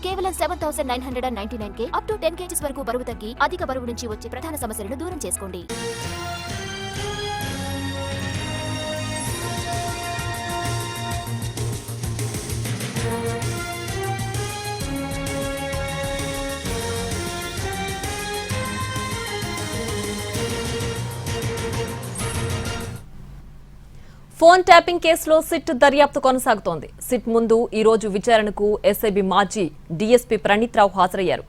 కేవలం 7,999K up to 10 kgs వరకు బరువు తగ్గి అధిక బరువు నుంచి వచ్చే ప్రధాన సమస్యలను దూరం చేసుకోండి. ఫోన్ ట్యాపింగ్ కేసులో సిట్ దర్యాప్తు కొనసాగుతోంది. సిట్ ముందు ఈ రోజు విచారణకు ఎస్ఐబి మాజీ డీఎస్పీ ప్రణీత్ రావు హాజరయ్యారు.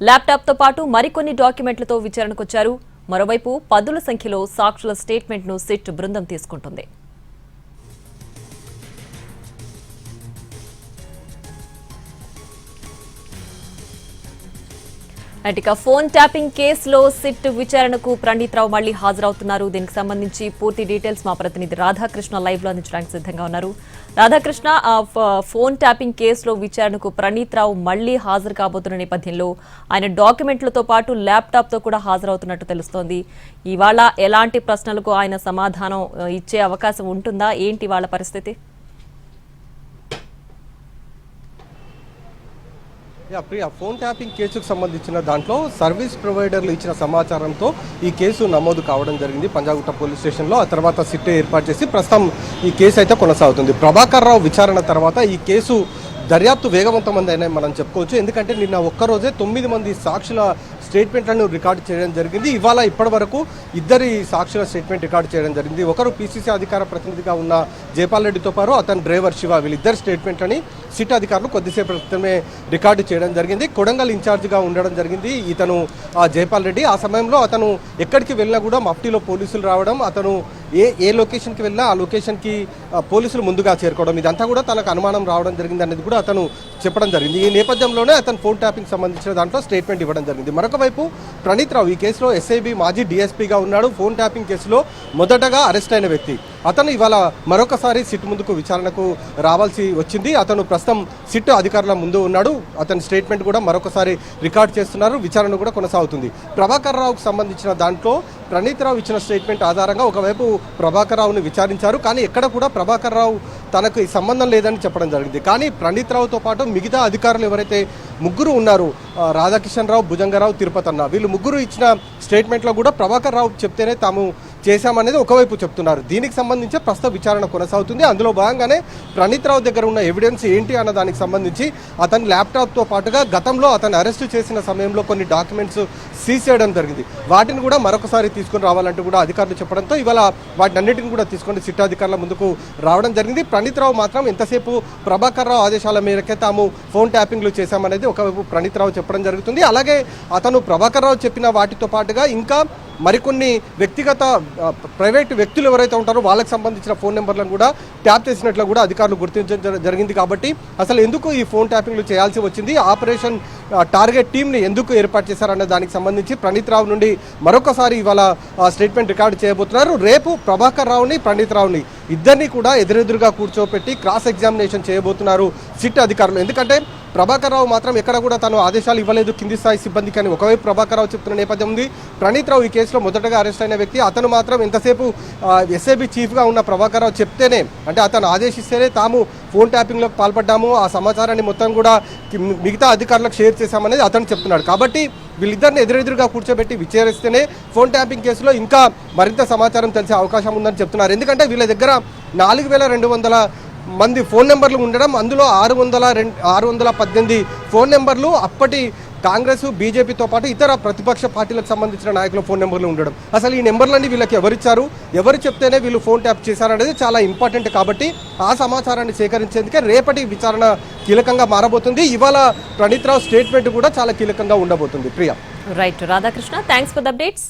ల్యాప్టాప్తో పాటు మరికొన్ని డాక్యుమెంట్లతో విచారణకొచ్చారు. మరోవైపు పదుల సంఖ్యలో సాక్షుల స్టేట్మెంట్ను సిట్ బృందం తీసుకుంటుంది. ఇక ఫోన్ ట్యాపింగ్ కేసులో సిట్ విచారణకు ప్రణీత్ రావు మళ్లీ హాజరవుతున్నారు. దీనికి సంబంధించి పూర్తి డీటెయిల్స్ మా ప్రతినిధి రాధాకృష్ణ లైవ్ లో అందించడానికి సిద్ధంగా ఉన్నారు. రాధాకృష్ణ, ఫోన్ ట్యాపింగ్ కేసులో విచారణకు ప్రణీత్ రావు మళ్లీ హాజరు కాబోతున్న నేపథ్యంలో ఆయన డాక్యుమెంట్లతో పాటు ల్యాప్టాప్ తో కూడా హాజరవుతున్నట్టు తెలుస్తోంది. ఇవాళ ఎలాంటి ప్రశ్నలకు ఆయన సమాధానం ఇచ్చే అవకాశం ఉంటుందా? ఏంటి వాళ్ళ పరిస్థితి? ప్రియా, ఫోన్ ట్యాపింగ్ కేసుకు సంబంధించిన దాంట్లో సర్వీస్ ప్రొవైడర్లు ఇచ్చిన సమాచారంతో ఈ కేసు నమోదు కావడం జరిగింది పంజాగుట్ట పోలీస్ స్టేషన్లో. ఆ తర్వాత సిట్ ఏర్పాటు చేసి ప్రస్తుతం ఈ కేసు అయితే కొనసాగుతుంది. ప్రభాకర్ రావు విచారణ తర్వాత ఈ కేసు దర్యాప్తు వేగవంతమైందని మనం చెప్పుకోవచ్చు. ఎందుకంటే నిన్న ఒక్కరోజే 9 మంది సాక్షుల స్టేట్మెంట్లను రికార్డు చేయడం జరిగింది. ఇవాళ ఇప్పటి వరకు 2 సాక్షుల స్టేట్మెంట్ రికార్డు చేయడం జరిగింది. ఒకరు పీసీసీ అధికార ప్రతినిధిగా ఉన్న జైపాల్ రెడ్డితో పాటు అతని డ్రైవర్ శివ, వీళ్ళిద్దరు స్టేట్మెంట్లని సిట్ అధికారులు కొద్దిసేపు క్రితమే రికార్డు చేయడం జరిగింది. కొడంగల్ ఇన్ఛార్జిగా ఉండడం జరిగింది ఇతను జైపాల్ రెడ్డి. ఆ సమయంలో అతను ఎక్కడికి వెళ్ళినా కూడా మఫ్టీలో పోలీసులు రావడం, అతను ఏ లొకేషన్కి వెళ్ళినా ఆ లొకేషన్కి పోలీసులు ముందుగా చేరుకోవడం, ఇదంతా కూడా తనకు అనుమానం రావడం జరిగింది అనేది కూడా అతను చెప్పడం జరిగింది. ఈ నేపథ్యంలోనే అతను ఫోన్ ట్యాపింగ్ సంబంధించిన దాంట్లో స్టేట్మెంట్ ఇవ్వడం జరిగింది. మరొక వైపు ప్రణీత్ రావు ఈ కేసులో ఎస్ఐబి మాజీ డీఎస్పీగా ఉన్నాడు. ఫోన్ ట్యాపింగ్ కేసులో మొదటగా అరెస్ట్ అయిన వ్యక్తి. అతను ఇవాళ మరొకసారి సిట్ ముందుకు విచారణకు రావాల్సి వచ్చింది. అతను ప్రస్తుతం సిట్ అధికారుల ముందు ఉన్నాడు. అతని స్టేట్మెంట్ కూడా మరొకసారి రికార్డ్ చేస్తున్నారు. విచారణ కూడా కొనసాగుతుంది. ప్రభాకర్ రావుకు సంబంధించిన దాంట్లో ప్రణీత్ రావు ఇచ్చిన స్టేట్మెంట్ ఆధారంగా ఒకవైపు ప్రభాకర్ రావుని విచారించారు. కానీ ఎక్కడ కూడా ప్రభాకర్ రావు తనకు ఈ సంబంధం లేదని చెప్పడం జరిగింది. కానీ ప్రణీత్ రావుతో పాటు మిగతా అధికారులు ఎవరైతే ముగ్గురు ఉన్నారు, రాధాకిషన్ రావు, భుజంగరావు, తిరుపతి అన్న, వీళ్ళు ముగ్గురు ఇచ్చిన స్టేట్మెంట్లో కూడా ప్రభాకర్ రావు చెప్తేనే తాము చేశామనేది ఒకవైపు చెప్తున్నారు. దీనికి సంబంధించి ప్రస్తుత విచారణ కొనసాగుతుంది. అందులో భాగంగానే ప్రణీత్ రావు దగ్గర ఉన్న ఎవిడెన్స్ ఏంటి అన్న దానికి సంబంధించి అతని ల్యాప్టాప్తో పాటుగా గతంలో అతను అరెస్ట్ చేసిన సమయంలో కొన్ని డాక్యుమెంట్స్ సీజ్ చేయడం జరిగింది. వాటిని కూడా మరొకసారి తీసుకుని రావాలంటూ కూడా అధికారులు చెప్పడంతో ఇవాళ వాటిని అన్నింటిని కూడా తీసుకొని సిట్ అధికారుల ముందుకు రావడం జరిగింది. ప్రణీత్ రావు మాత్రం ఎంతసేపు ప్రభాకర్ రావు ఆదేశాల మేరకే తాము ఫోన్ ట్యాపింగ్లు చేశామనేది ఒకవైపు ప్రణీత్ రావు చెప్పడం జరుగుతుంది. అలాగే అతను ప్రభాకర్ రావు చెప్పిన వాటితో పాటుగా ఇంకా మరికొన్ని వ్యక్తిగత ప్రైవేట్ వ్యక్తులు ఎవరైతే ఉంటారో వాళ్ళకి సంబంధించిన ఫోన్ నెంబర్లను కూడా ట్యాప్ చేసినట్లు కూడా అధికారులు గుర్తించడం జరిగింది. కాబట్టి అసలు ఎందుకు ఈ ఫోన్ ట్యాపింగ్లు చేయాల్సి వచ్చింది, ఆపరేషన్ టార్గెట్ టీమ్ని ఎందుకు ఏర్పాటు చేశారన్న దానికి సంబంధించి ప్రణీత్ రావు నుండి మరొకసారి ఇవాళ స్టేట్మెంట్ రికార్డు చేయబోతున్నారు. రేపు ప్రభాకర్ రావుని, ప్రణీత్ రావుని ఇద్దరిని కూడా ఎదురెదురుగా కూర్చోపెట్టి క్రాస్ ఎగ్జామినేషన్ చేయబోతున్నారు సిట్ అధికారులు. ఎందుకంటే ప్రభాకర్ రావు మాత్రం ఎక్కడ కూడా తను ఆదేశాలు ఇవ్వలేదు కింది స్థాయి సిబ్బందికి అని ఒకవైపు ప్రభాకర్ రావు చెప్తున్న నేపథ్యం ఉంది. ప్రణీత్ రావు ఈ కేసులో మొదటగా అరెస్ట్ అయిన వ్యక్తి. అతను మాత్రం ఎంతసేపు ఎస్ఐబి చీఫ్గా ఉన్న ప్రభాకర్ రావు చెప్తేనే, అంటే అతను ఆదేశిస్తేనే తాము ఫోన్ ట్యాపింగ్లోకి పాల్పడ్డాము, ఆ సమాచారాన్ని మొత్తం కూడా మిగతా అధికారులకు షేర్ చేశామనేది అతను చెప్తున్నాడు. కాబట్టి వీళ్ళిద్దరిని ఎదురెదురుగా కూర్చోబెట్టి విచారిస్తేనే ఫోన్ ట్యాపింగ్ కేసులో ఇంకా మరింత సమాచారం తెలిసే అవకాశం ఉందని చెప్తున్నారు. ఎందుకంటే వీళ్ళ దగ్గర 4200 మంది ఫోన్ నెంబర్లు ఉండడం, అందులో 618 ఫోన్ నెంబర్లు అప్పటి కాంగ్రెస్, బీజేపీతో పాటు ఇతర ప్రతిపక్ష పార్టీలకు సంబంధించిన నాయకుల ఫోన్ నెంబర్లు ఉండడం. అసలు ఈ నెంబర్లన్నీ వీళ్ళకి ఎవరిచ్చారు, ఎవరు చెప్తేనే వీళ్ళు ఫోన్ ట్యాప్ చేశారనేది చాలా ఇంపార్టెంట్. కాబట్టి ఆ సమాచారాన్ని సేకరించేందుకే రేపటి విచారణ కీలకంగా మారబోతుంది. ఇవాళ ప్రణీత్ రావు స్టేట్మెంట్ కూడా చాలా కీలకంగా ఉండబోతుంది. Priya. Right Radhakrishna, thanks for the updates.